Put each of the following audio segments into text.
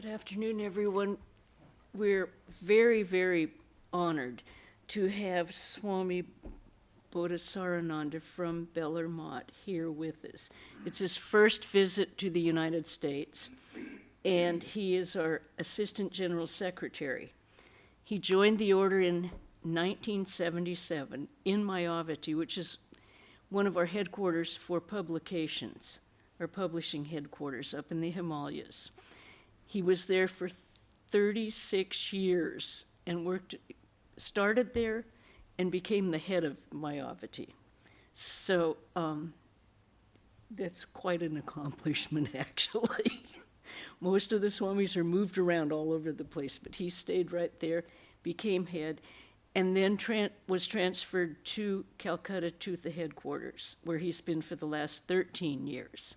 Good afternoon, everyone. We're very, very honored to have Swami Bodhasarananda from Belur here with us. It's his first visit to the United States, and he is our Assistant General Secretary. He joined the order in 1977 in Mayawati, which is one of our headquarters for publications, our publishing headquarters up in the Himalayas. He was there for 36 years and started there and became the head of Mayawati. So that's quite an accomplishment, actually. Most of the Swamis are moved around all over the place, but he stayed right there, became head, and then was transferred to Calcutta to the headquarters, where he's been for the last 13 years.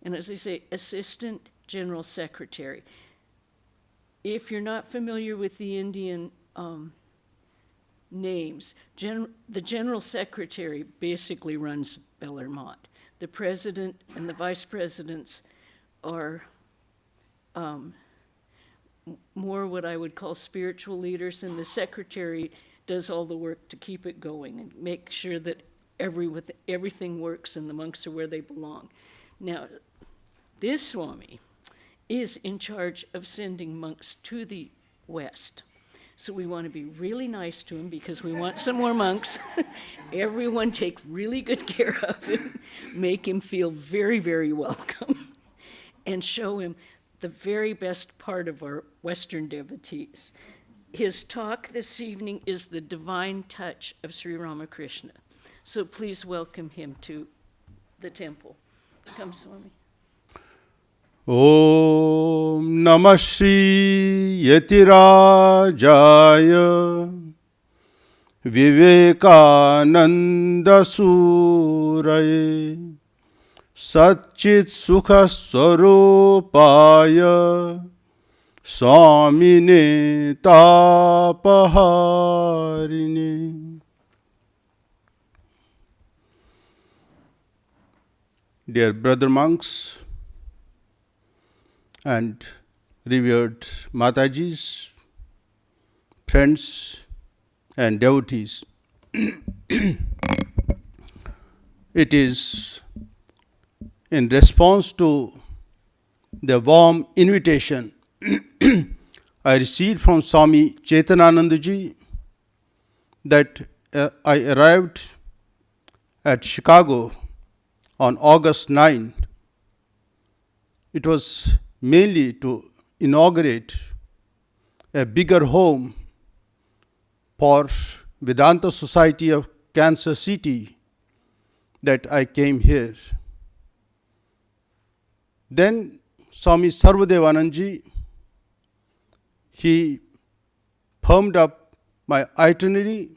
And as I say, Assistant General Secretary. If you're not familiar with the Indian names, the General Secretary basically runs Belur. The President and the Vice Presidents are more what I would call spiritual leaders, and the Secretary does all the work to keep it going and make sure that everything works and the monks are where they belong. Now, this Swami is in charge of sending monks to the West. So we want to be really nice to him because we want some more monks. Everyone take really good care of him, make him feel very, very welcome, and show him the very best part of our Western devotees. His talk this evening is The Divine Touch of Sri Ramakrishna. So please welcome him to the temple. Come, Swami. Om Namah Shri Yatirajaya Vivekananda Suraye Satchit Sukha Swarupaya Swamine Tapaharini. Dear brother monks and revered Matajis, friends and devotees, it is in response to the warm invitation I received from Swami Chaitananandaji that I arrived at Chicago on August 9th. It was mainly to inaugurate a bigger home for Vedanta Society of Kansas City that I came here. Then Swami Sarvadevanandji, he firmed up my itinerary.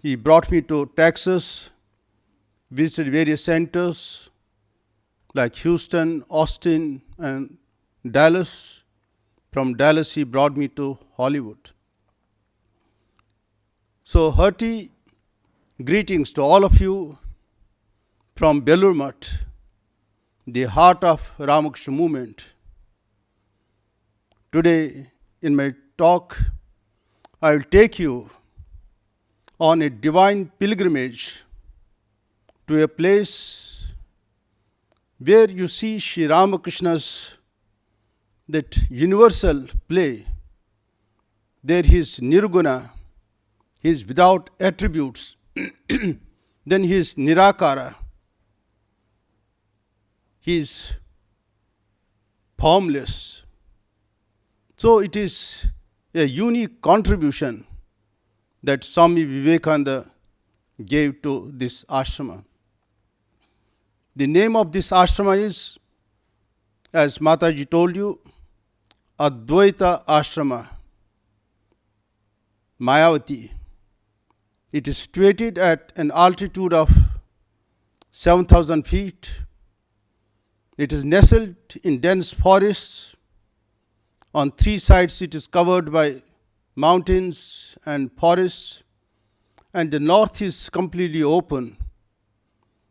He brought me to Texas, visited various centers like Houston, Austin, and Dallas. From Dallas, he brought me to Hollywood. So, hearty greetings to all of you from Belur Mutt, the heart of Ramakrishna movement. Today, in my talk, I will take you on a divine pilgrimage to a place where you see Sri Ramakrishna's that universal play. There he is nirguna, he is without attributes. Then he is nirakara, he is formless. So it is a unique contribution that Swami Vivekananda gave to this ashrama. The name of this ashrama is, as Mataji told you, Advaita Ashrama, Mayawati. It is situated at an altitude of 7,000 feet. It is nestled in dense forests. On three sides it is covered by mountains and forests, and the north is completely open.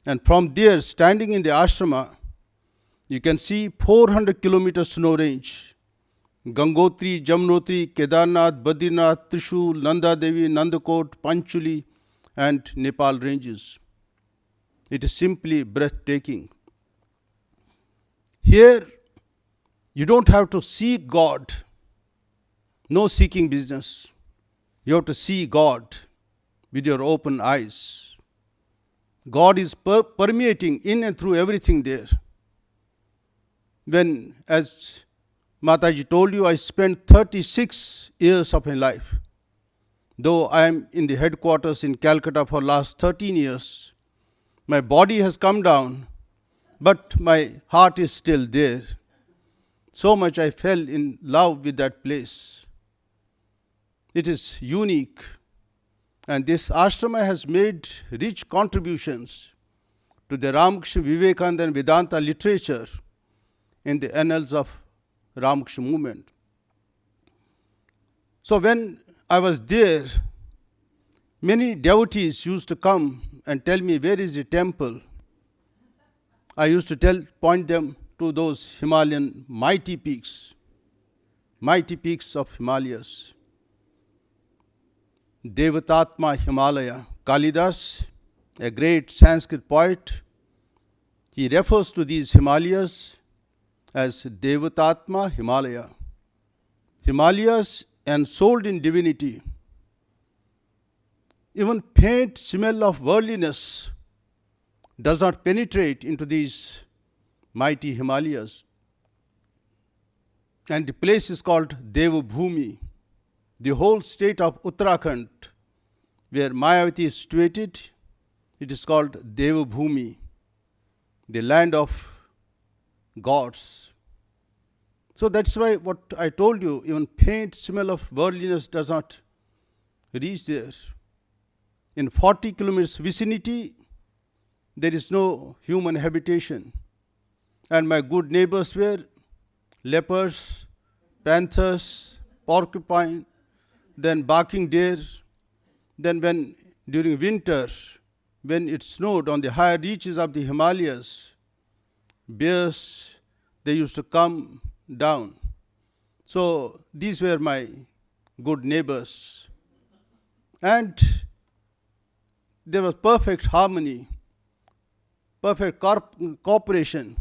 And from there, standing in the ashrama, you can see 400 kilometers snow range. Gangotri, Jamnotri, Kedarnath, Badrinath, Trishul, Nanda Devi, Nandakot, Panchuli, and Nepal ranges. It is simply breathtaking. Here, you don't have to seek God. No seeking business. You have to see God with your open eyes. God is permeating in and through everything there. When, as Mataji told you, I spent 36 years of my life. Though I am in the headquarters in Calcutta for last 13 years, my body has come down, but my heart is still there. So much I fell in love with that place. It is unique, and this ashrama has made rich contributions to the Ramakrishna, Vivekananda and Vedanta literature in the annals of Ramakrishna movement. So when I was there, many devotees used to come and tell me, where is the temple? I used to point them to those Himalayan mighty peaks of Himalayas. Devatatma Himalaya. Kalidas, a great Sanskrit poet, he refers to these Himalayas as Devatatma Himalaya. Himalayas ensouled in divinity. Even faint smell of worldliness does not penetrate into these mighty Himalayas. And the place is called Devabhumi. The whole state of Uttarakhand, where Mayawati is situated, it is called Devabhumi, the land of gods. So that's why what I told you, even faint smell of worldliness does not reach there. In 40 kilometers vicinity, there is no human habitation. And my good neighbors were leopards, panthers, porcupine, then barking deer. Then during winter, when it snowed on the higher reaches of the Himalayas, bears, they used to come down. So these were my good neighbors. And there was perfect harmony, perfect cooperation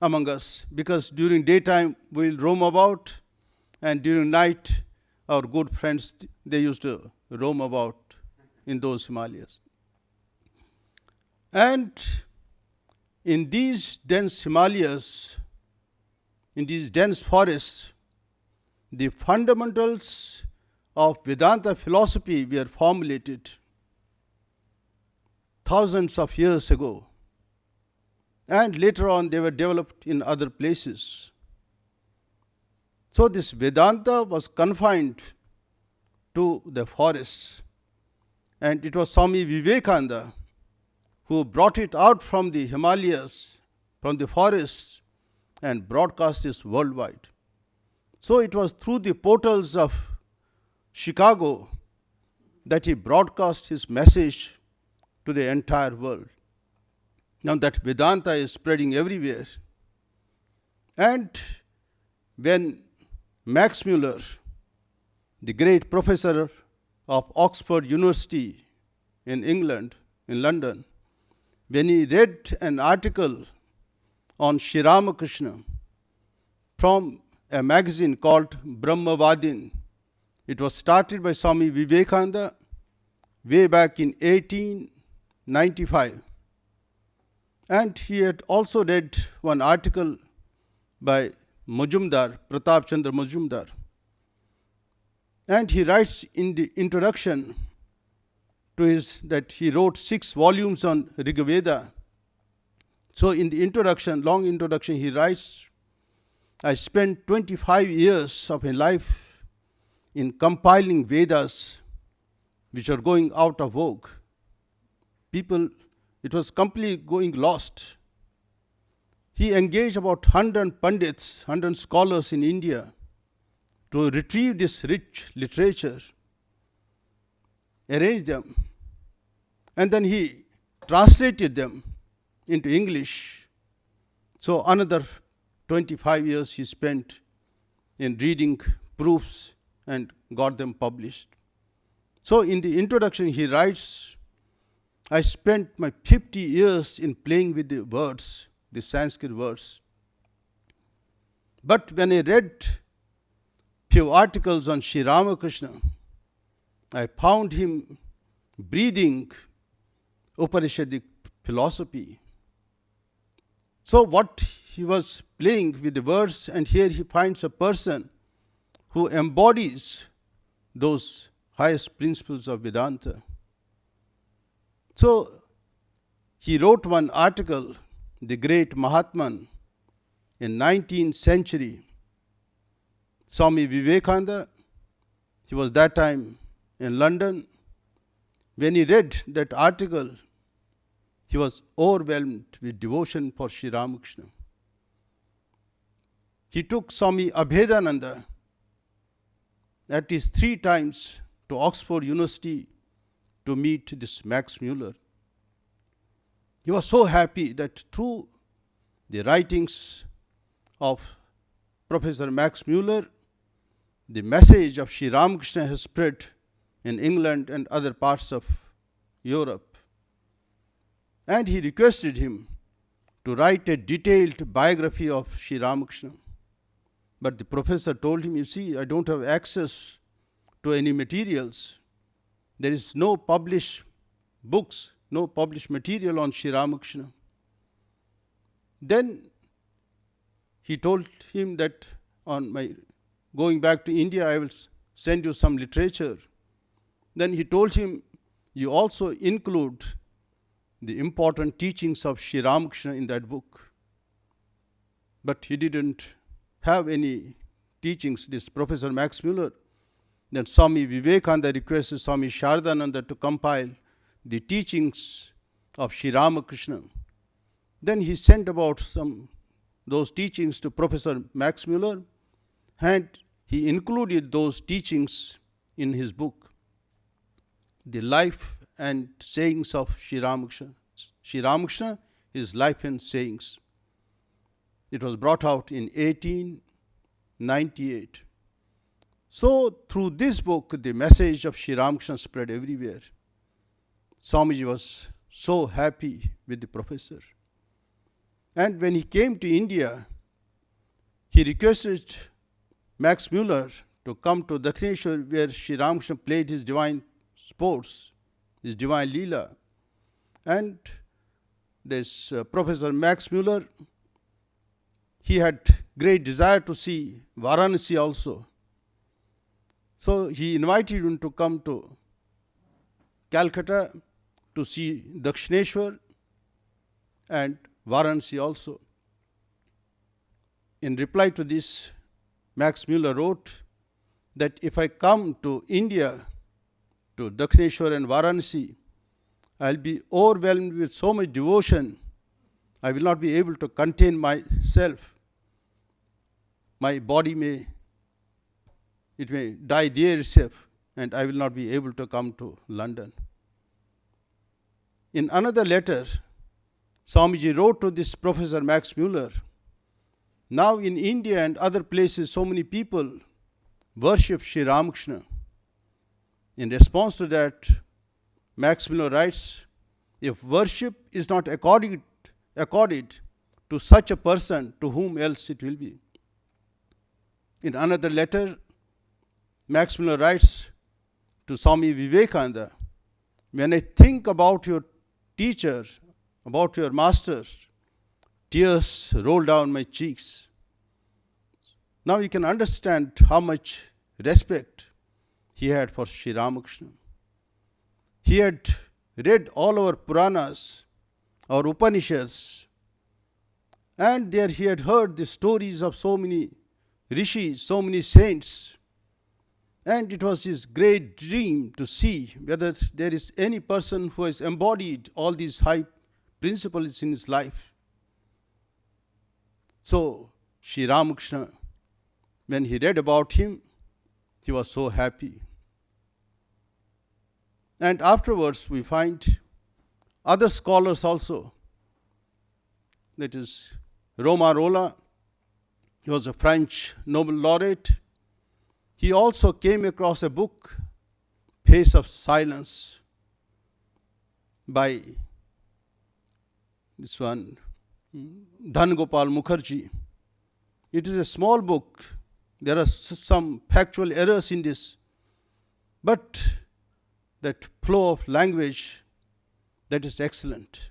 among us, because during daytime we will roam about, and during night our good friends, they used to roam about in those Himalayas. And in these dense Himalayas, in these dense forests, the fundamentals of Vedanta philosophy were formulated thousands of years ago. And later on they were developed in other places. So this Vedanta was confined to the forests. And it was Swami Vivekananda who brought it out from the Himalayas, from the forests, and broadcast this worldwide. So it was through the portals of Chicago that he broadcast his message to the entire world. Now that Vedanta is spreading everywhere. And when Max Muller, the great professor of Oxford University in England, in London, when he read an article on Sri Ramakrishna from a magazine called Brahmavadin, it was started by Swami Vivekananda way back in 1895. And he had also read one article by Majumdar, Pratap Chandra Majumdar. And he writes in the introduction to his, that he wrote 6 volumes on Rigveda. So in the introduction, long introduction, he writes, I spent 25 years of my life in compiling Vedas, which are going out of vogue. People, it was completely going lost. He engaged about 100 pandits, 100 scholars in India to retrieve this rich literature, arrange them, and then he translated them into English. So another 25 years he spent in reading proofs and got them published. So in the introduction he writes, I spent my 50 years in playing with the words, the Sanskrit words. But when I read few articles on Sri Ramakrishna, I found him breathing Upanishadic philosophy. So what he was playing with the words, and here he finds a person who embodies those highest principles of Vedanta. So he wrote one article, the great Mahatman, in 19th century. Swami Vivekananda, he was that time in London. When he read that article, he was overwhelmed with devotion for Sri Ramakrishna. He took Swami Abhedananda at least 3 times to Oxford University to meet this Max Muller. He was so happy that through the writings of Professor Max Muller, the message of Sri Ramakrishna has spread in England and other parts of Europe. And he requested him to write a detailed biography of Sri Ramakrishna. But the professor told him, you see, I don't have access to any materials. There is no published books, no published material on Sri Ramakrishna. Then he told him that on my going back to India, I will send you some literature. Then he told him, you also include the important teachings of Sri Ramakrishna in that book. But he didn't have any teachings, this Professor Max Muller. Then Swami Vivekananda requested Swami Shardananda to compile the teachings of Sri Ramakrishna. Then he sent about those teachings to Professor Max Muller, and he included those teachings in his book, The Life and Sayings of Sri Ramakrishna. Sri Ramakrishna, his life and sayings. It was brought out in 1898. So through this book, the message of Sri Ramakrishna spread everywhere. Swamiji was so happy with the professor. And when he came to India, he requested Max Muller to come to Dakshineshwar, where Sri Ramakrishna played his divine sports, his divine Leela. And this Professor Max Muller, he had great desire to see Varanasi also. So he invited him to come to Calcutta to see Dakshineshwar and Varanasi also. In reply to this, Max Muller wrote that if I come to India, to Dakshineshwar and Varanasi, I'll be overwhelmed with so much devotion, I will not be able to contain myself. My body may die there itself, and I will not be able to come to London. In another letter, Swamiji wrote to this Professor Max Muller, now in India and other places, so many people worship Sri Ramakrishna. In response to that, Max Muller writes, if worship is not accorded to such a person, to whom else it will be? In another letter, Max Muller writes to Swami Vivekananda, when I think about your teachers, about your masters, tears roll down my cheeks. Now you can understand how much respect he had for Sri Ramakrishna. He had read all our Puranas, our Upanishads, and there he had heard the stories of so many rishis, so many saints. And it was his great dream to see whether there is any person who has embodied all these high principles in his life. So Sri Ramakrishna, when he read about him, he was so happy. And afterwards we find other scholars also, that is Roma Rolla He was a French Nobel laureate. He also came across a book, Face of Silence, by this one, Dhanagopal Mukherjee. It is a small book. There are some factual errors in this, but that flow of language, that is excellent.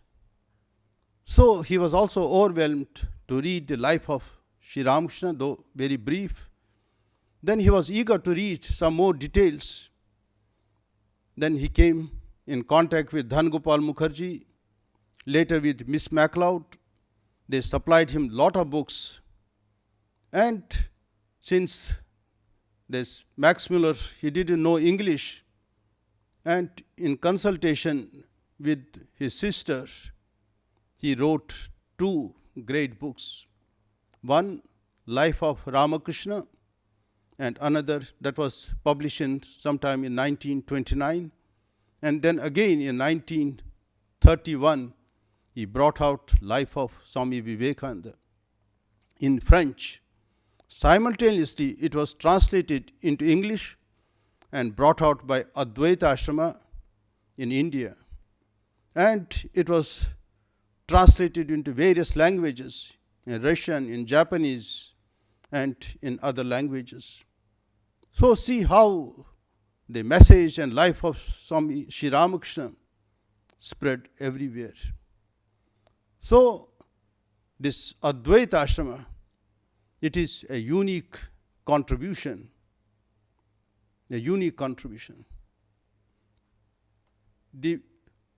So he was also overwhelmed to read the life of Sri Ramakrishna, though very brief. Then he was eager to read some more details. Then he came in contact with Dhanagopal Mukherjee, later with Miss MacLeod. They supplied him lot of books. And since this Max Muller, he didn't know English, and in consultation with his sister, he wrote two great books. One, Life of Ramakrishna, and another that was published in sometime in 1929. And then again in 1931, he brought out Life of Swami Vivekananda in French. Simultaneously, it was translated into English and brought out by Advaita Ashrama in India. And it was translated into various languages, in Russian, in Japanese, and in other languages. So see how the message and life of Swami Sri Ramakrishna spread everywhere. So this Advaita Ashrama, it is a unique contribution. A unique contribution. The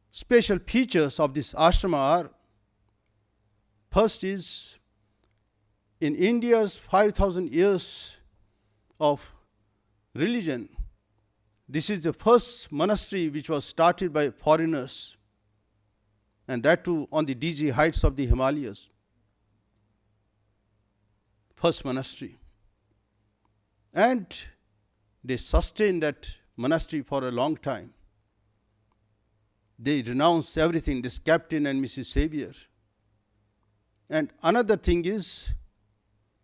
special features of this ashrama are, first is, in India's 5,000 years of religion, this is the first monastery which was started by foreigners, and that too on the dizzy heights of the Himalayas. First monastery. And they sustained that monastery for a long time. They renounced everything, this captain and Mrs. Sevier. And another thing is,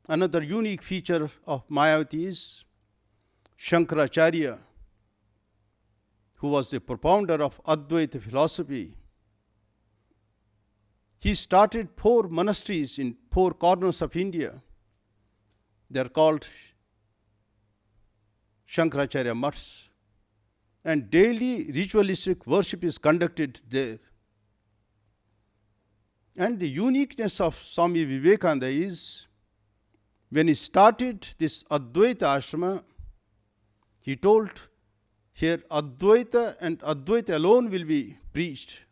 another unique feature of Mayawati is Shankaracharya, who was the propounder of Advaita philosophy. He started 4 monasteries in 4 corners of India. They are called Shankaracharya Mats. And daily ritualistic worship is conducted there. And the uniqueness of Swami Vivekananda is, when he started this Advaita Ashrama, he told, here Advaita and Advaita alone will be preached.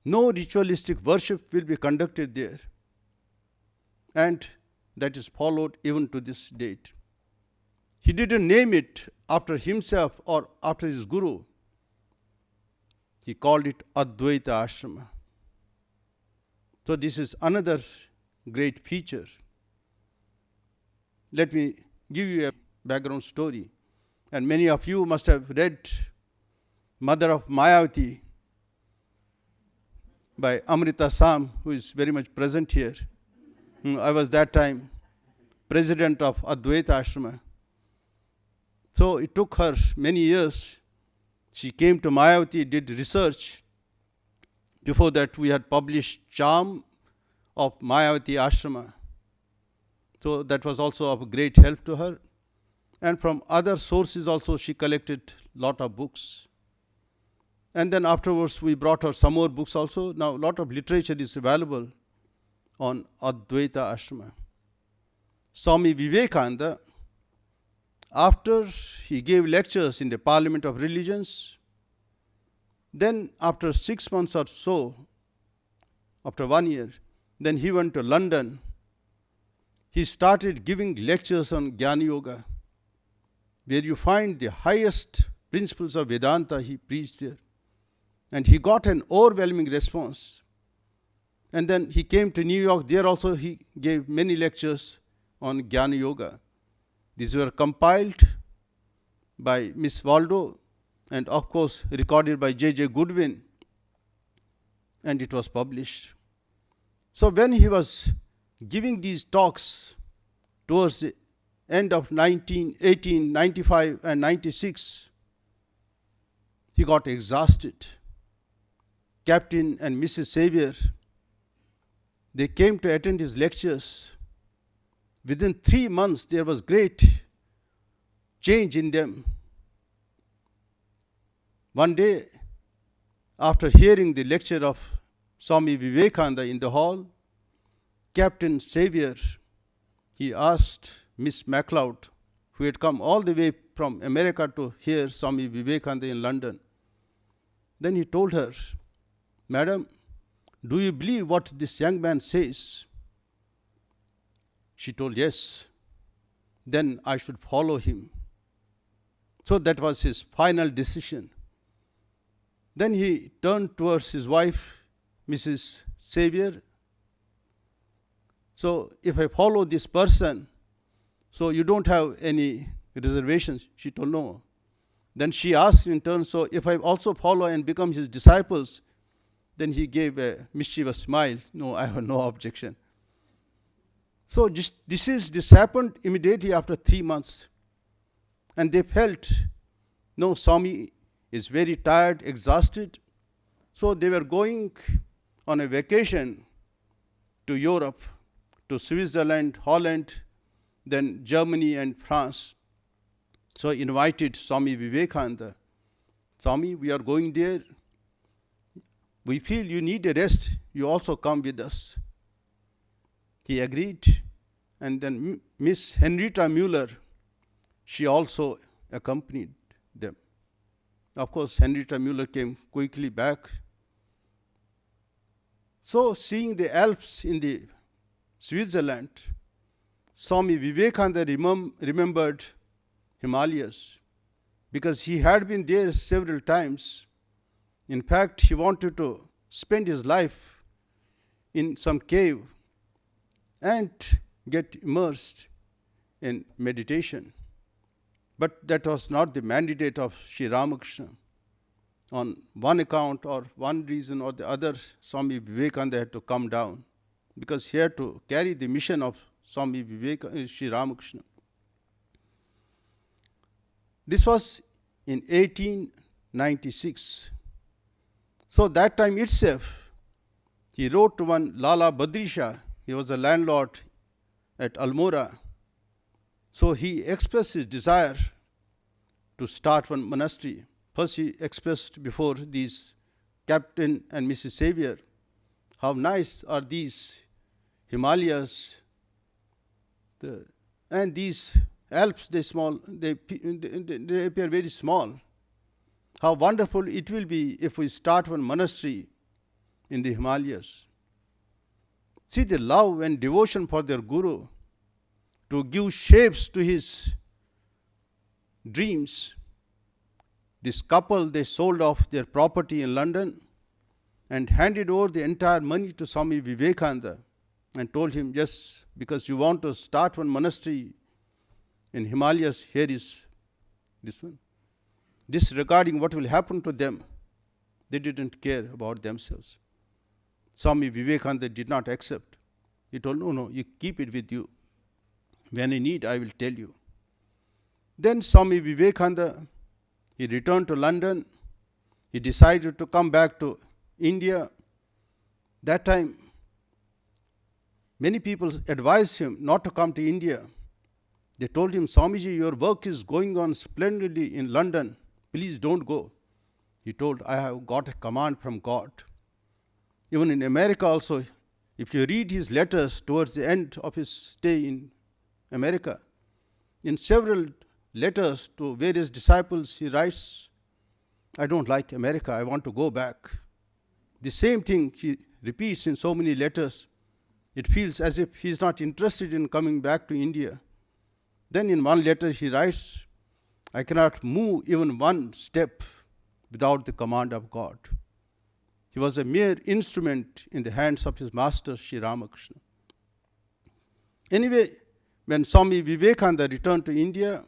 No ritualistic worship will be conducted there. And that is followed even to this date. He didn't name it after himself or after his guru. He called it Advaita Ashrama. So this is another great feature. Let me give you a background story. And many of you must have read Mother of Mayawati by Amrita Sam, who is very much present here. I was that time president of Advaita Ashrama. So it took her many years. She came to Mayawati, did research. Before that, we had published Charm of Mayawati Ashrama. So that was also of great help to her. And from other sources also, she collected lot of books. And then afterwards, we brought her some more books also. Now, a lot of literature is available on Advaita Ashrama. Swami Vivekananda, after he gave lectures in the Parliament of Religions, then after 6 months or so, after 1 year, then he went to London. He started giving lectures on Jnana Yoga, where you find the highest principles of Vedanta. He preached there. And he got an overwhelming response. And then he came to New York. There also he gave many lectures on Jnana Yoga. These were compiled by Miss Waldo and of course recorded by J.J. Goodwin, and it was published. So when he was giving these talks towards the end of 1895 and 96, he got exhausted. Captain and Mrs. Sevier, they came to attend his lectures. Within 3 months, there was great change in them. One day, after hearing the lecture of Swami Vivekananda in the hall, Captain Sevier, he asked Miss MacLeod, who had come all the way from America to hear Swami Vivekananda in London. Then he told her, "Madam, do you believe what this young man says?" She told, "Yes." Then I should follow him. So that was his final decision. Then he turned towards his wife, Mrs. Sevier. "So if I follow this person, so you don't have any reservations?" She told, "No." Then she asked in turn, "So if I also follow and become his disciples?" Then he gave a mischievous smile. "No, I have no objection." So this happened immediately after 3 months. And they felt, no, Swami is very tired, exhausted. So they were going on a vacation to Europe, to Switzerland, Holland, then Germany and France. So invited Swami Vivekananda. "Swami, we are going there. We feel you need a rest. You also come with us." He agreed. And then Miss Henrietta Muller, she also accompanied them. Of course, Henrietta Muller came quickly back. So seeing the Alps in the Switzerland, Swami Vivekananda remembered Himalayas because he had been there several times. In fact, he wanted to spend his life in some cave and get immersed in meditation. But that was not the mandate of Sri Ramakrishna. On one account or one reason or the other, Swami Vivekananda had to come down because he had to carry the mission of Swami Sri Ramakrishna. This was in 1896. So that time itself, he wrote to one Lala Badrisha. He was a landlord at Almora. So he expressed his desire to start one monastery. First he expressed before these Captain and Mrs. Sevier, how nice are these Himalayas, and these Alps, they appear very small. How wonderful it will be if we start one monastery in the Himalayas. See the love and devotion for their Guru, to give shapes to his dreams. This couple, they sold off their property in London and handed over the entire money to Swami Vivekananda and told him, "Yes, because you want to start one monastery in Himalayas, here is this one." Disregarding what will happen to them, they didn't care about themselves. Swami Vivekananda did not accept. He told, "No, you keep it with you. When I need, I will tell you." Then Swami Vivekananda, he returned to London. He decided to come back to India. That time, many people advised him not to come to India. They told him, "Swamiji, your work is going on splendidly in London. Please don't go." He told, "I have got a command from God." Even in America also, if you read his letters towards the end of his stay in America, in several letters to various disciples, he writes, "I don't like America, I want to go back." The same thing he repeats in so many letters. It feels as if he is not interested in coming back to India. Then in one letter he writes, "I cannot move even one step without the command of God." He was a mere instrument in the hands of his master, Sri Ramakrishna. Anyway, when Swami Vivekananda returned to India,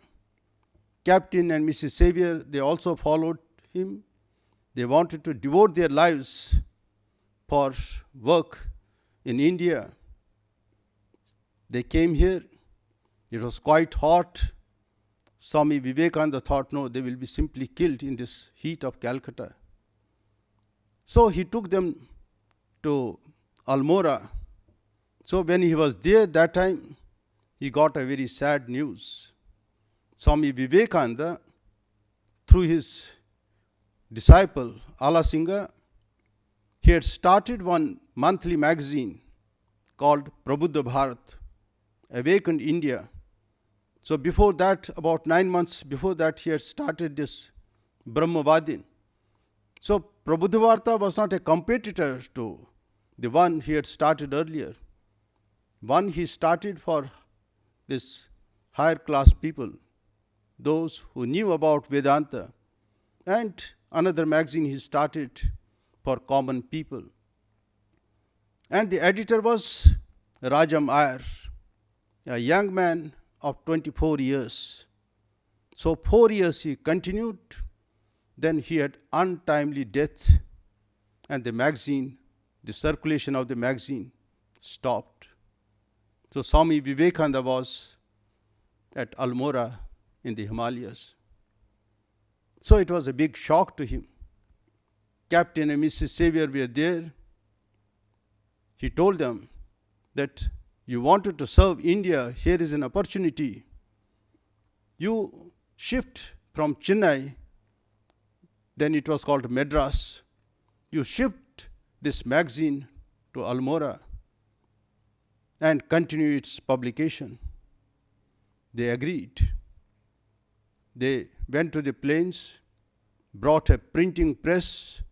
Captain and Mrs. Sevier, they also followed him. They wanted to devote their lives for work in India. They came here. It was quite hot. Swami Vivekananda thought, no, they will be simply killed in this heat of Calcutta. So he took them to Almora. So when he was there that time, he got a very sad news. Swami Vivekananda, through his disciple Alasingha, he had started one monthly magazine called Prabuddha Bharata, Awakened India. So before that, about 9 months before that, he had started this Brahmavadin. So Prabuddha Bharata was not a competitor to the one he had started earlier. One he started for this higher class people, those who knew about Vedanta, and another magazine he started for common people. And the editor was Rajam Iyer, a young man of 24 years. So 4 years he continued, then he had untimely death, and the magazine, the circulation of the magazine stopped. So Swami Vivekananda was at Almora in the Himalayas. So it was a big shock to him. Captain and Mrs. Sevier were there. He told them that you wanted to serve India, here is an opportunity. You shift from Chennai, then it was called Madras. You shift this magazine to Almora and continue its publication. They agreed. They went to the plains, brought a printing press,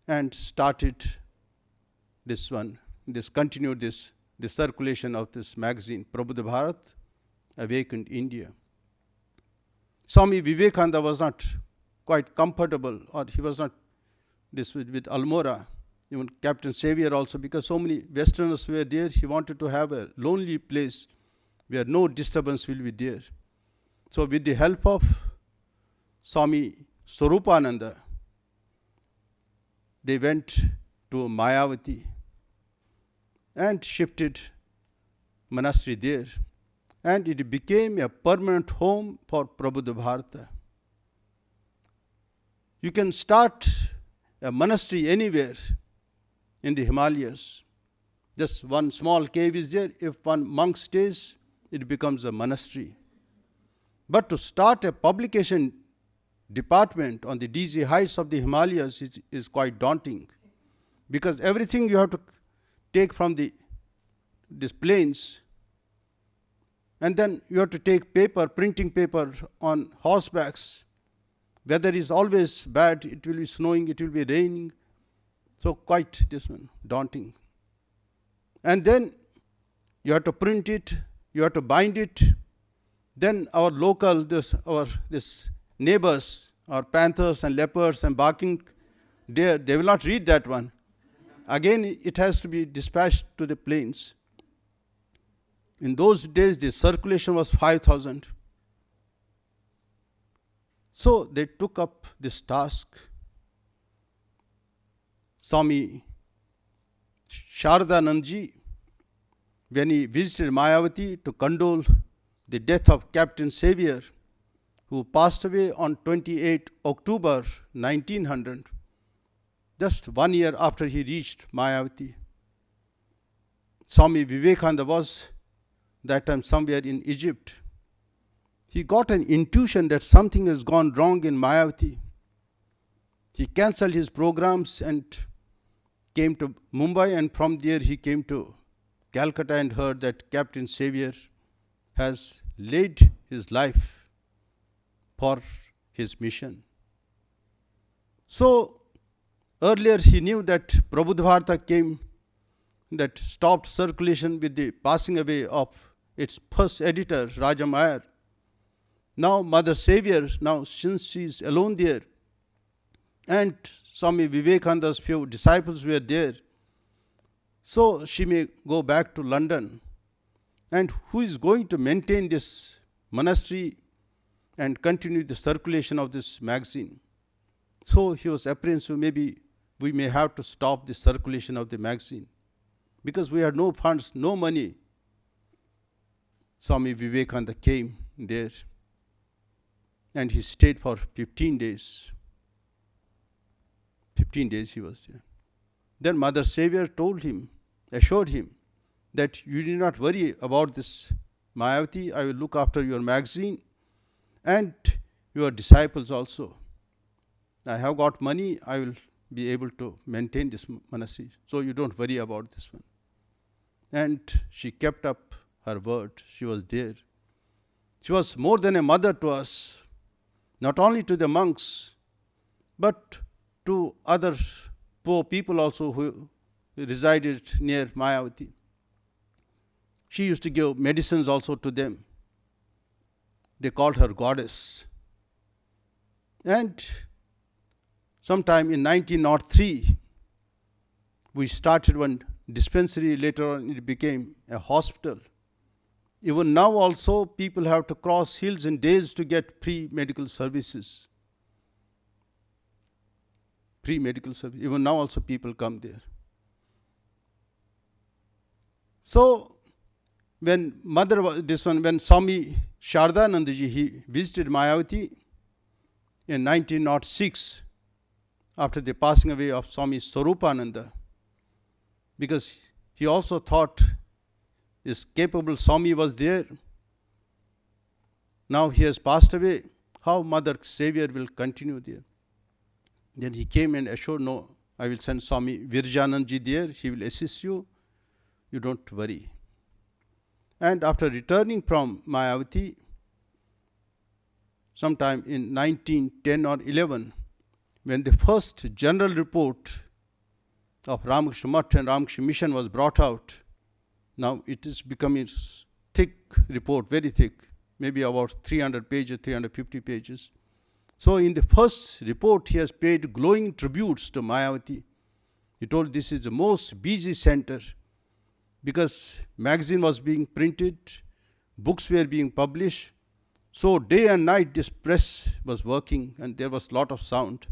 and started continued the circulation of this magazine, Prabuddha Bharata, Awakened India. Swami Vivekananda was not quite comfortable, or he was not with Almora. Even Captain Sevier also, because so many Westerners were there, he wanted to have a lonely place where no disturbance will be there. So with the help of Swami Swarupananda, they went to Mayawati and shifted monastery there. And it became a permanent home for Prabuddha Bharata. You can start a monastery anywhere in the Himalayas. Just one small cave is there. If one monk stays, it becomes a monastery. But to start a publication department on the dizzy heights of the Himalayas is quite daunting, because everything you have to take from these plains, and then you have to take paper, printing paper on horsebacks. Weather is always bad, it will be snowing, it will be raining. So quite daunting. And then you have to print it, you have to bind it. Then our local, this neighbors, our panthers and leopards and barking deer, they will not read that one. Again, it has to be dispatched to the plains. In those days, the circulation was 5,000. So they took up this task. Swami Sharadanandji, when he visited Mayawati to condole the death of Captain Sevier, who passed away on 28 October 1900, just 1 year after he reached Mayawati. Swami Vivekananda was that time somewhere in Egypt. He got an intuition that something has gone wrong in Mayawati. He cancelled his programs and came to Mumbai, and from there he came to Calcutta and heard that Captain Sevier has laid his life for his mission. So earlier he knew that Prabuddha Bharata came, that stopped circulation with the passing away of its first editor, Rajam Iyer. Now Mother Sevier, now since she is alone there, and Swami Vivekananda's few disciples were there, so she may go back to London. And who is going to maintain this monastery and continue the circulation of this magazine? So he was apprehensive, maybe we may have to stop the circulation of the magazine, because we had no funds, no money. Swami Vivekananda came there, and he stayed for 15 days. 15 days he was there. Then Mother Sevier told him, assured him, that you need not worry about this Mayawati. I will look after your magazine and your disciples also. I have got money. I will be able to maintain this monastery. So you don't worry about this one. And she kept up her word. She was there. She was more than a mother to us, not only to the monks, but to other poor people also who resided near Mayawati. She used to give medicines also to them. They called her goddess. And sometime in 1903, we started one dispensary. Later on, it became a hospital. Even now also, people have to cross hills and dales to get pre-medical services. Pre-medical service. Even now also, people come there. So, when when Swami Shardanandaji, he visited Mayawati in 1906, after the passing away of Swami Swarupananda, because he also thought this capable Swami was there. Now he has passed away. How Mother Sevier will continue there? Then he came and assured, no, I will send Swami Virjananji there. He will assist you. You don't worry. And after returning from Mayawati, sometime in 1910 or 11, when the first general report of Ramakrishna Math and Ramakrishna Mission was brought out, now it is becoming thick report, very thick, maybe about 300 pages, 350 pages. So in the first report, he has paid glowing tributes to Mayawati. He told this is the most busy center, because magazine was being printed, books were being published. So day and night this press was working, and there was lot of sound.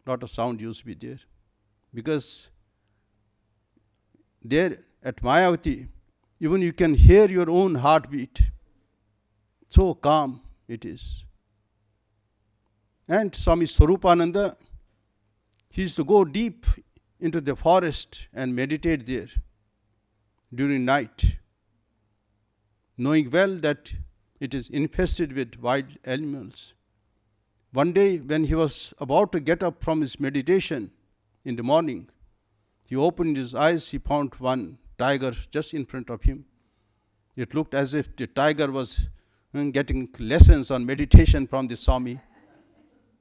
Lot of sound used to be there. Because there at Mayawati, even you can hear your own heartbeat. So calm it is. And Swami Swarupananda, he used to go deep into the forest and meditate there during night, knowing well that it is infested with wild animals. One day, when he was about to get up from his meditation in the morning, he opened his eyes, he found one tiger just in front of him. It looked as if the tiger was getting lessons on meditation from the Swami.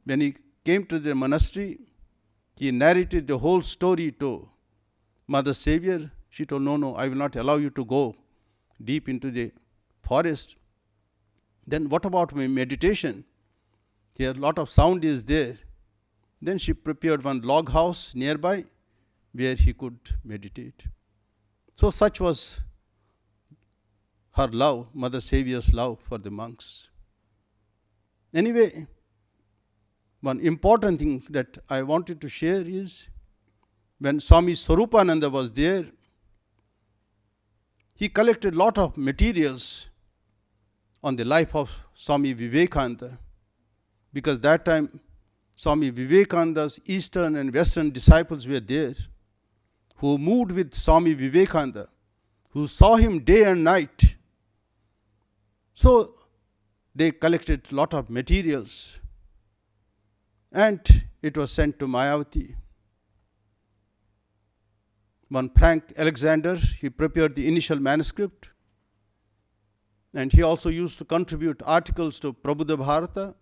When he came to the monastery, he narrated the whole story to Mother Sevier. She told, no, I will not allow you to go deep into the forest. Then what about my meditation? Here a lot of sound is there. Then she prepared one log house nearby where he could meditate. So such was her love, Mother Sevier's love for the monks. Anyway, one important thing that I wanted to share is when Swami Swarupananda was there, he collected a lot of materials on the life of Swami Vivekananda, because that time Swami Vivekananda's Eastern and Western disciples were there, who moved with Swami Vivekananda, who saw him day and night. So they collected a lot of materials, and it was sent to Mayawati. One Frank Alexander, he prepared the initial manuscript, and he also used to contribute articles to Prabuddha Bharata.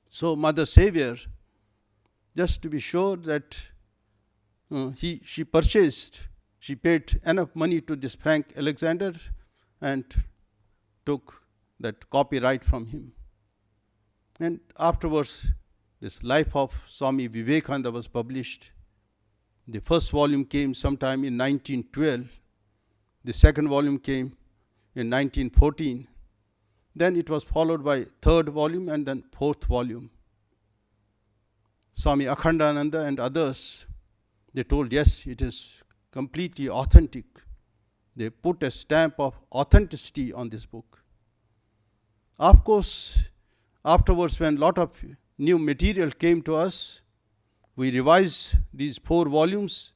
So Mother Sevier, just to be sure that she paid enough money to this Frank Alexander and took that copyright from him. And afterwards, this life of Swami Vivekananda was published. The first volume came sometime in 1912. The second volume came in 1914. Then it was followed by third volume and then fourth volume. Swami Akhandananda and others, they told, yes, it is completely authentic. they put a stamp of authenticity on this book. Of course, afterwards, when a lot of new material came to us, we revised these 4 volumes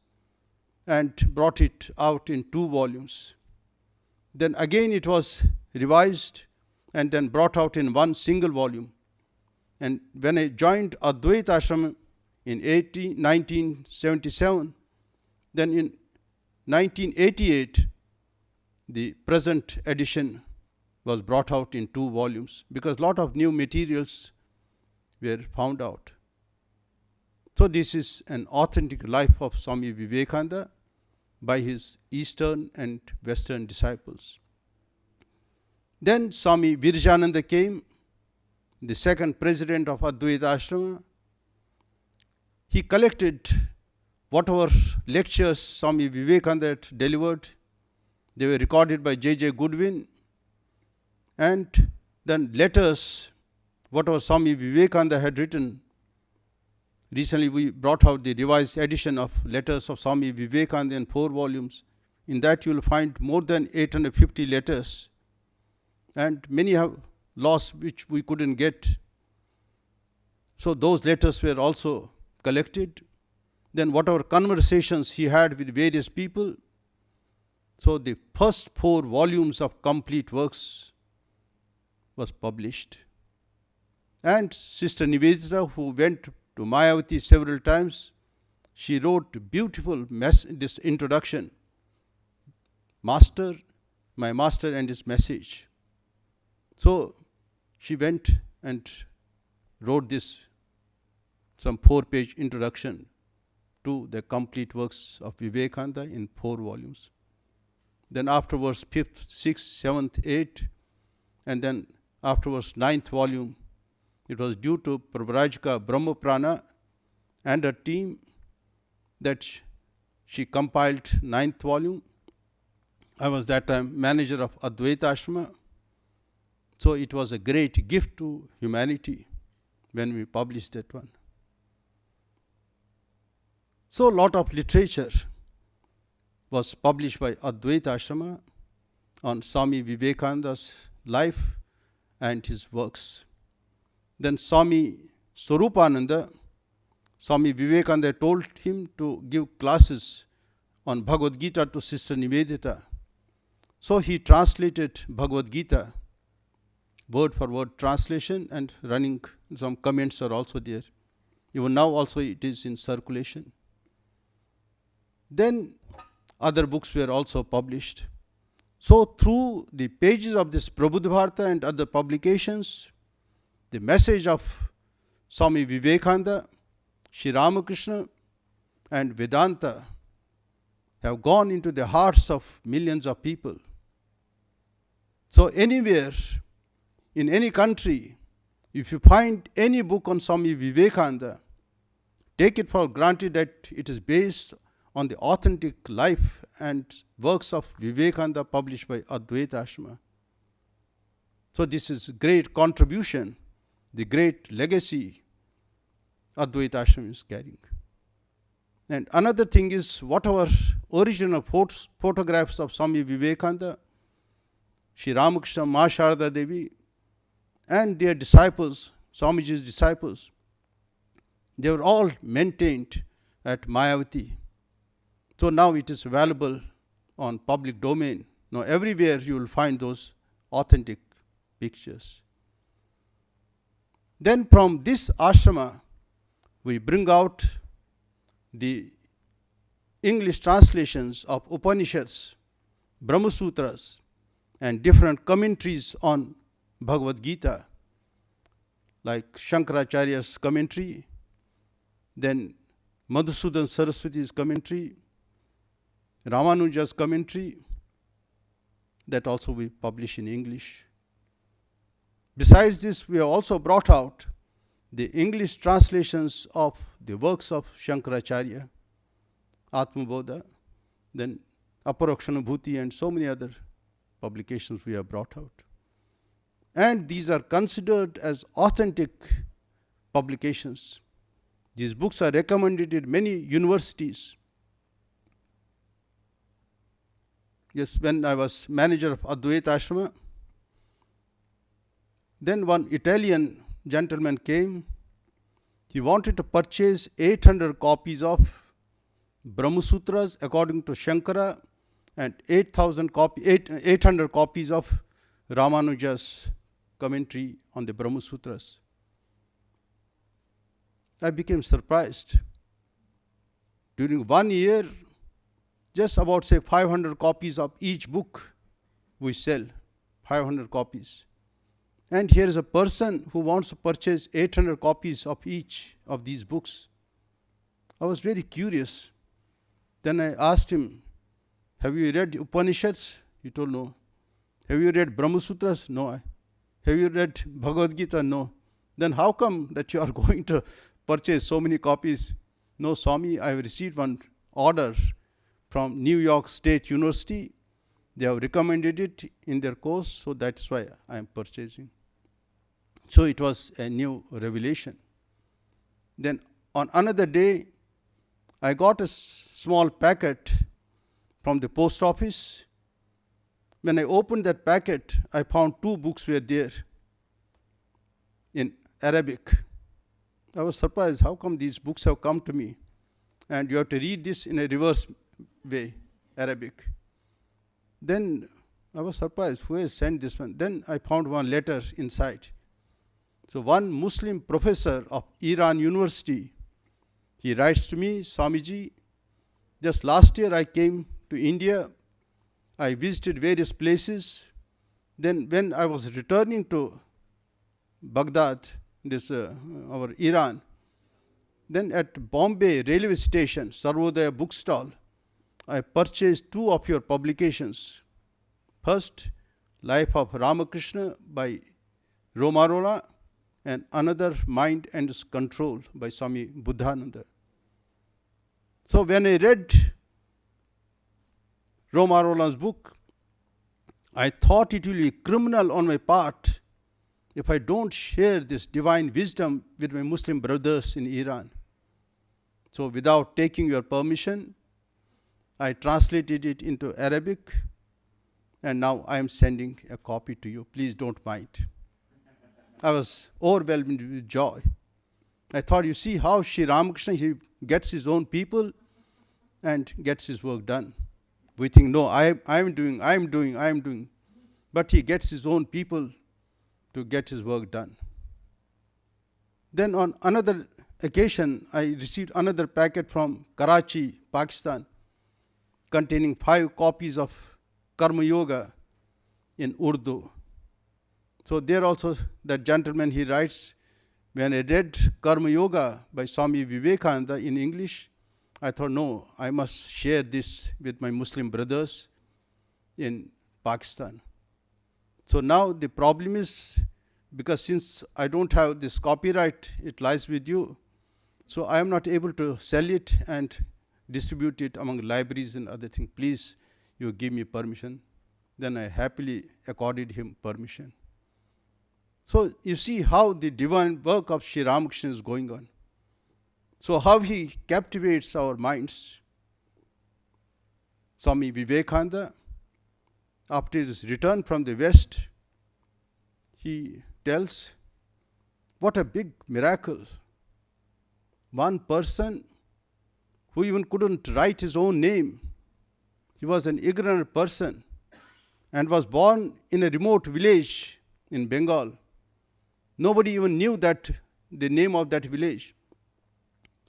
and brought it out in 2 volumes. Then again it was revised and then brought out in 1 single volume. And when I joined Advaita Ashrama in 1977, then in 1988, the present edition was brought out in 2 volumes because a lot of new materials were found out. So this is an authentic life of Swami Vivekananda by his Eastern and Western disciples. Then Swami Virajananda came, the second president of Advaita Ashrama. He collected whatever lectures Swami Vivekananda had delivered. They were recorded by J.J. Goodwin. And then letters, whatever Swami Vivekananda had written. Recently we brought out the revised edition of Letters of Swami Vivekananda in 4 volumes. In that you will find more than 850 letters. And many have lost which we couldn't get. So those letters were also collected. Then whatever conversations he had with various people. So the first 4 volumes of complete works was published. And Sister Nivedita, who went to Mayawati several times, she wrote beautiful this introduction, Master, my Master and his message. So she went and wrote this, some 4-page introduction to the complete works of Vivekananda in 4 volumes. Then afterwards 5th, 6th, 7th, 8th, and then afterwards 9th volume. It was due to Pravrajika Brahmaprana and her team that she compiled 9th volume. I was that time manager of Advaita Ashrama. So it was a great gift to humanity when we published that one. So a lot of literature was published by Advaita Ashrama on Swami Vivekananda's life and his works. Then Swami Swarupananda, Swami Vivekananda told him to give classes on Bhagavad Gita to Sister Nivedita. So he translated Bhagavad Gita, word for word translation, and running some comments are also there. Even now also it is in circulation. Then other books were also published. So through the pages of this Prabuddha Bharata and other publications, the message of Swami Vivekananda, Sri Ramakrishna and Vedanta have gone into the hearts of millions of people. So anywhere, in any country, if you find any book on Swami Vivekananda, take it for granted that it is based on the authentic life and works of Vivekananda published by Advaita Ashrama. So this is great contribution, the great legacy Advaita Ashrama is carrying. And another thing is, whatever original photographs of Swami Vivekananda, Sri Ramakrishna, Ma Sharada Devi, and their disciples, Swamiji's disciples, they were all maintained at Mayawati. So now it is available on public domain. Now everywhere you will find those authentic pictures. Then from this ashrama, we bring out the English translations of Upanishads, Brahma Sutras, and different commentaries on Bhagavad Gita, like Shankaracharya's commentary, then Madhusudan Saraswati's commentary, Ramanuja's commentary, that also we publish in English. Besides this, we have also brought out the English translations of the works of Shankaracharya, Atmabodha, then Aparokshanubhuti, and so many other publications we have brought out. And these are considered as authentic publications. These books are recommended in many universities. Yes, when I was manager of Advaita Ashrama, then one Italian gentleman came. He wanted to purchase 800 copies of Brahma Sutras according to Shankara and 800 copies of Ramanuja's commentary on the Brahma Sutras. I became surprised. During 1 year, just about say 500 copies of each book we sell, 500 copies. And here is a person who wants to purchase 800 copies of each of these books. I was very curious. Then I asked him, have you read Upanishads? He told no. Have you read Brahma Sutras? No. Have you read Bhagavad Gita? No. Then how come that you are going to purchase so many copies? No, Swami, I have received one order from New York State University. They have recommended it in their course, so that's why I am purchasing. So it was a new revelation. Then on another day, I got a small packet from the post office. When I opened that packet, I found 2 books were there in Arabic. I was surprised, how come these books have come to me? And you have to read this in a reverse way, Arabic. Then I was surprised, who has sent this one? Then I found one letter inside. So one Muslim professor of Iran University, he writes to me, Swamiji, just last year I came to India. I visited various places. Then when I was returning to Baghdad, our Iran, then at Bombay railway station, Sarvodaya bookstall, I purchased 2 of your publications. First, Life of Ramakrishna by Romarola, and another, Mind and Control by Swami Bodhasarananda. So when I read Romarola's book, I thought it will be criminal on my part if I don't share this divine wisdom with my Muslim brothers in Iran. So without taking your permission, I translated it into Arabic, and now I am sending a copy to you. Please don't mind. I was overwhelmed with joy. I thought, you see how Sri Ramakrishna, he gets his own people and gets his work done. We think, no, I am doing. But he gets his own people to get his work done. Then on another occasion, I received another packet from Karachi, Pakistan, containing 5 copies of Karma Yoga in Urdu. So there also, that gentleman, he writes, when I read Karma Yoga by Swami Vivekananda in English, I thought, no, I must share this with my Muslim brothers in Pakistan. So now the problem is, because since I don't have this copyright, it lies with you, so I am not able to sell it and distribute it among libraries and other things. Please, you give me permission. Then I happily accorded him permission. So you see how the divine work of Sri Ramakrishna is going on. So how he captivates our minds. Swami Vivekananda, after his return from the West, he tells, what a big miracle. One person who even couldn't write his own name, he was an ignorant person and was born in a remote village in Bengal. Nobody even knew that the name of that village.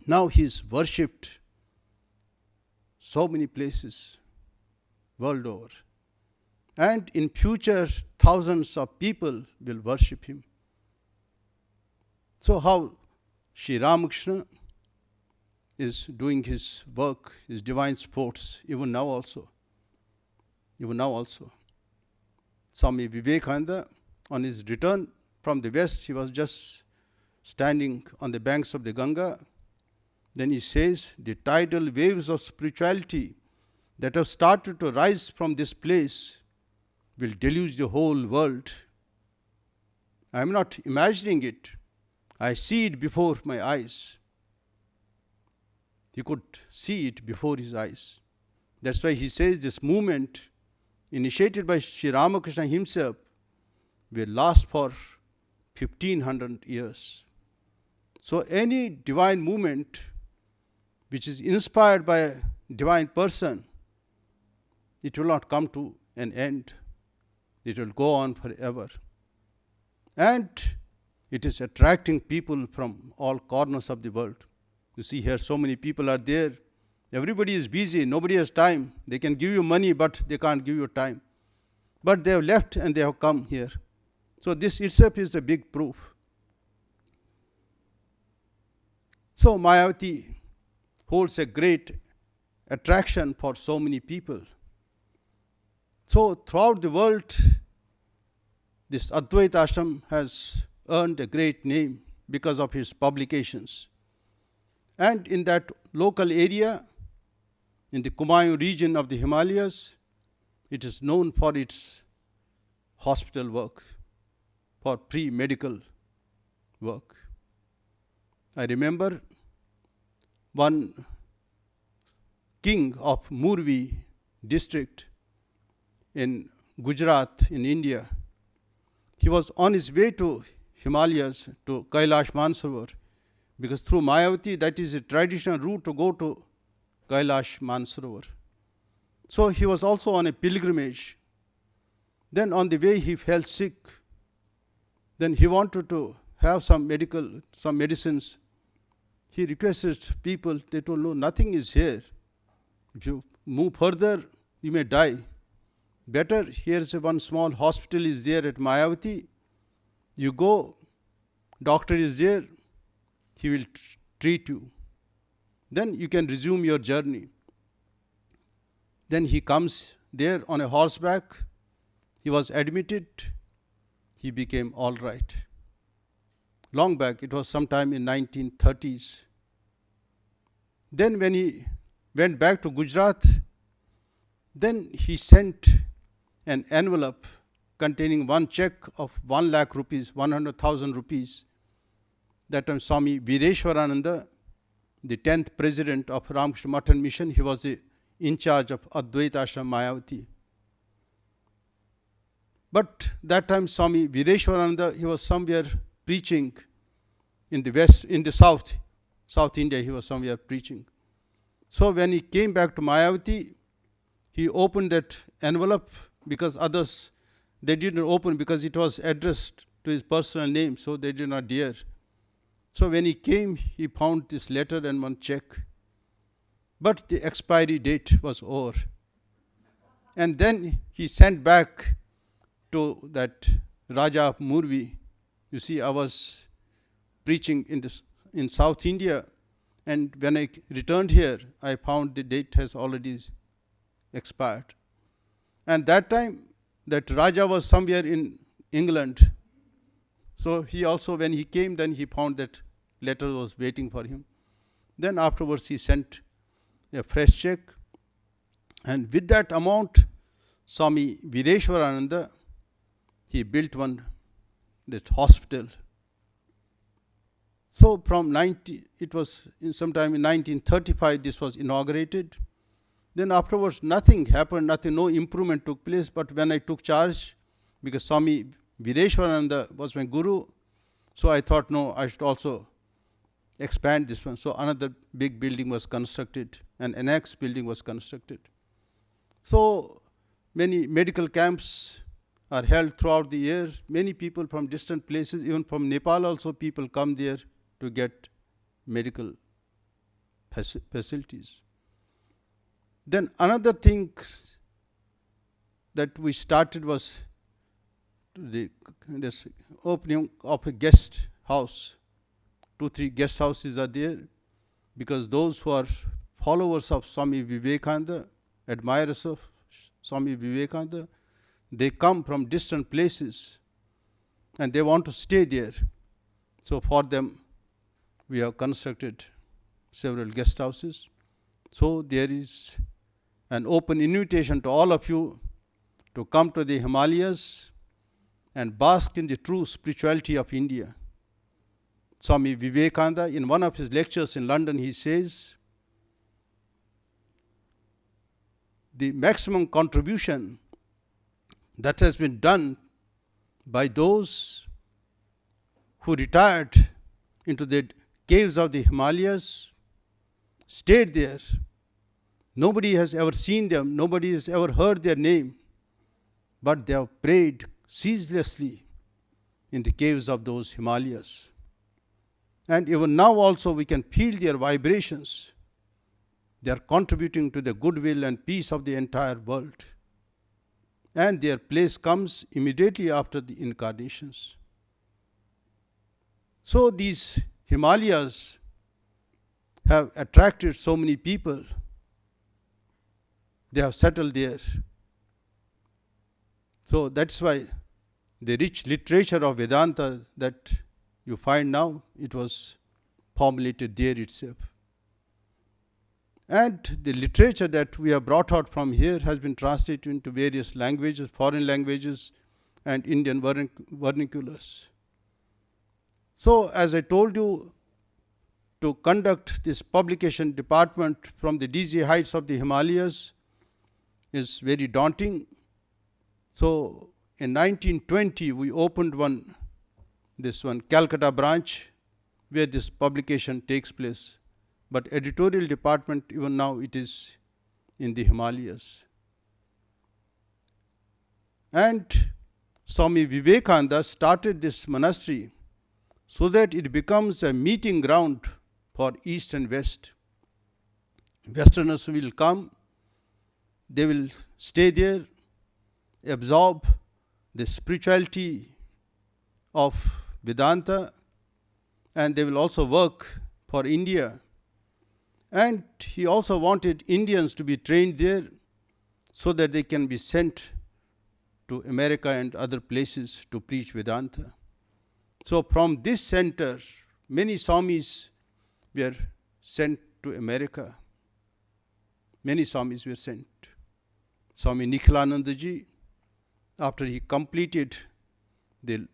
Now he is worshipped so many places world over. And in future, thousands of people will worship him. So how Sri Ramakrishna is doing his work, his divine sports, even now also. Swami Vivekananda, on his return from the West, he was just standing on the banks of the Ganga. Then he says, the tidal waves of spirituality that have started to rise from this place will deluge the whole world. I am not imagining it. I see it before my eyes. He could see it before his eyes. That's why he says this movement initiated by Sri Ramakrishna himself, will last for 1500 years. So any divine movement which is inspired by a divine person, it will not come to an end. It will go on forever. And it is attracting people from all corners of the world. You see here, so many people are there. Everybody is busy. Nobody has time. They can give you money, but they can't give you time. But they have left and they have come here. So this itself is a big proof. So Mayawati holds a great attraction for so many people. So throughout the world, this Advaita Ashram has earned a great name because of his publications. And in that local area, in the Kumaon region of the Himalayas, it is known for its hospital work, for pre-medical work. I remember one king of Murvi district in Gujarat in India. He was on his way to Himalayas, to Kailash Mansarovar, because through Mayawati, that is a traditional route to go to Kailash Mansarovar. So he was also on a pilgrimage. Then on the way he fell sick. Then he wanted to have some medicines. He requested people, they told, no, nothing is here. If you move further, you may die. Better, here's one small hospital is there at Mayawati. You go, doctor is there, he will treat you. Then you can resume your journey. Then he comes there on a horseback. He was admitted. He became all right. Long back, it was sometime in 1930s. Then when he went back to Gujarat, then he sent an envelope containing one check of 1 lakh rupees, 100,000 rupees. That time Swami Bodhasarananda, the 10th president of Ramakrishna Math and Mission, he was in charge of Advaita Ashram Mayawati. But that time Swami Bodhasarananda, he was somewhere preaching in the west, in the south India, he was somewhere preaching. So when he came back to Mayawati, he opened that envelope, because others, they didn't open because it was addressed to his personal name, so they did not dare. So when he came, he found this letter and one check. But the expiry date was over. And then he sent back to that Raja of Murvi. You see, I was preaching in South India, and when I returned here, I found the date has already expired. And that time, that Raja was somewhere in England. So he also, when he came, then he found that letter was waiting for him. Then afterwards he sent a fresh check. And with that amount, Swami Bodhasarananda, he built that hospital. So it was sometime in 1935, this was inaugurated. Then afterwards, nothing happened, no improvement took place. But when I took charge, because Swami Bodhasarananda was my guru, so I thought, no, I should also expand this one. So another big building was constructed, an annex building was constructed. So many medical camps are held throughout the years. Many people from distant places, even from Nepal also, people come there to get medical facilities. Then another thing that we started was this opening of a guest house. 2-3 guest houses are there, because those who are followers of Swami Vivekananda, admirers of Swami Vivekananda, they come from distant places and they want to stay there. So for them, we have constructed several guest houses. So there is an open invitation to all of you to come to the Himalayas and bask in the true spirituality of India. Swami Vivekananda, in one of his lectures in London, he says, the maximum contribution That has been done by those who retired into the caves of the Himalayas, stayed there. Nobody has ever seen them, nobody has ever heard their name, but they have prayed ceaselessly in the caves of those Himalayas. And even now also we can feel their vibrations. They are contributing to the goodwill and peace of the entire world. And their place comes immediately after the incarnations. So these Himalayas have attracted so many people. They have settled there. So that's why the rich literature of Vedanta that you find now, it was formulated there itself. And the literature that we have brought out from here has been translated into various languages, foreign languages, and Indian vernaculars. So, as I told you, to conduct this publication department from the dizzy heights of the Himalayas is very daunting. So, in 1920, we opened this one Calcutta branch, where this publication takes place. But editorial department, even now, it is in the Himalayas. And Swami Vivekananda started this monastery so that it becomes a meeting ground for East and West. Westerners will come, they will stay there, absorb the spirituality of Vedanta, and they will also work for India. And he also wanted Indians to be trained there so that they can be sent to America and other places to preach Vedanta. So from this center, many Swamis were sent to America. Many Swamis were sent. Swami Nikhilanandaji, after he completed the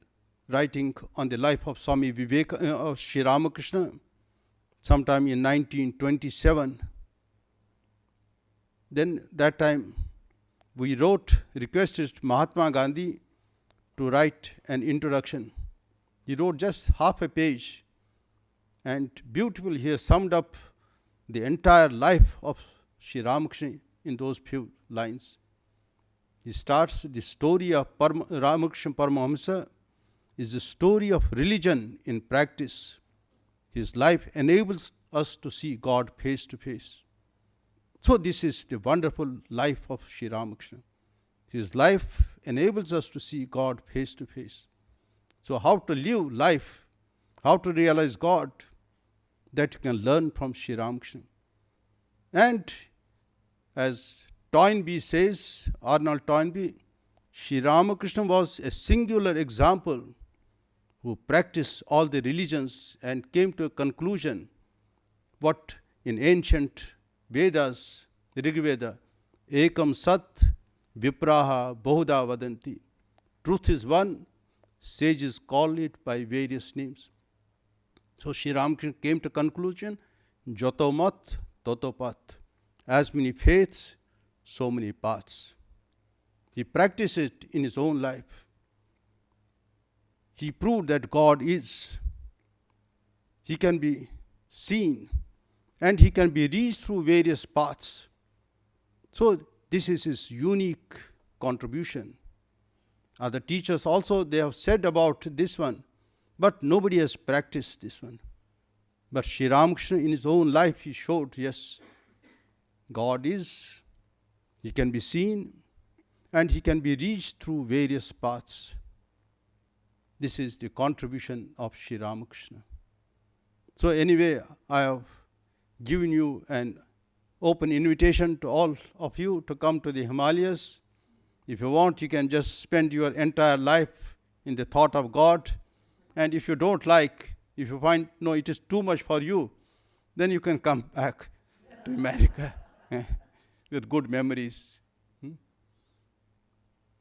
writing on the life of Swami of Sri Ramakrishna, sometime in 1927, then that time we requested Mahatma Gandhi to write an introduction. He wrote just half a page, and beautifully he has summed up the entire life of Sri Ramakrishna in those few lines. He starts the story of Ramakrishna Paramahamsa is the story of religion in practice. His life enables us to see God face to face. So this is the wonderful life of Sri Ramakrishna. His life enables us to see God face to face. So how to live life, how to realize God, that you can learn from Sri Ramakrishna. And as Toynbee says, Arnold Toynbee, Sri Ramakrishna was a singular example who practiced all the religions and came to a conclusion what in ancient Vedas, Rigveda, Ekam Sat Vipraha Bahuda Vadanti. Truth is one, sages call it by various names. So Sri Ramakrishna came to conclusion, Joto Mat, Toto Path. As many faiths, so many paths. He practiced it in his own life. He proved that God is. He can be seen and he can be reached through various paths. So this is his unique contribution. Other teachers also, they have said about this one, but nobody has practiced this one. But Sri Ramakrishna in his own life, he showed, yes, God is, he can be seen, and he can be reached through various paths. This is the contribution of Sri Ramakrishna. So anyway, I have given you an open invitation to all of you to come to the Himalayas. If you want, you can just spend your entire life in the thought of God. And if you don't like, if you find, no, it is too much for you, then you can come back to America with good memories.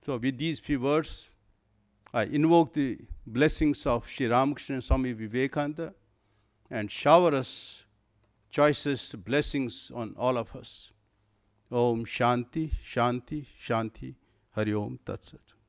So with these few words, I invoke the blessings of Sri Ramakrishna and Swami Vivekananda and shower us choicest blessings on all of us. Om Shanti, Shanti, Shanti. Hari Om Tat Sat.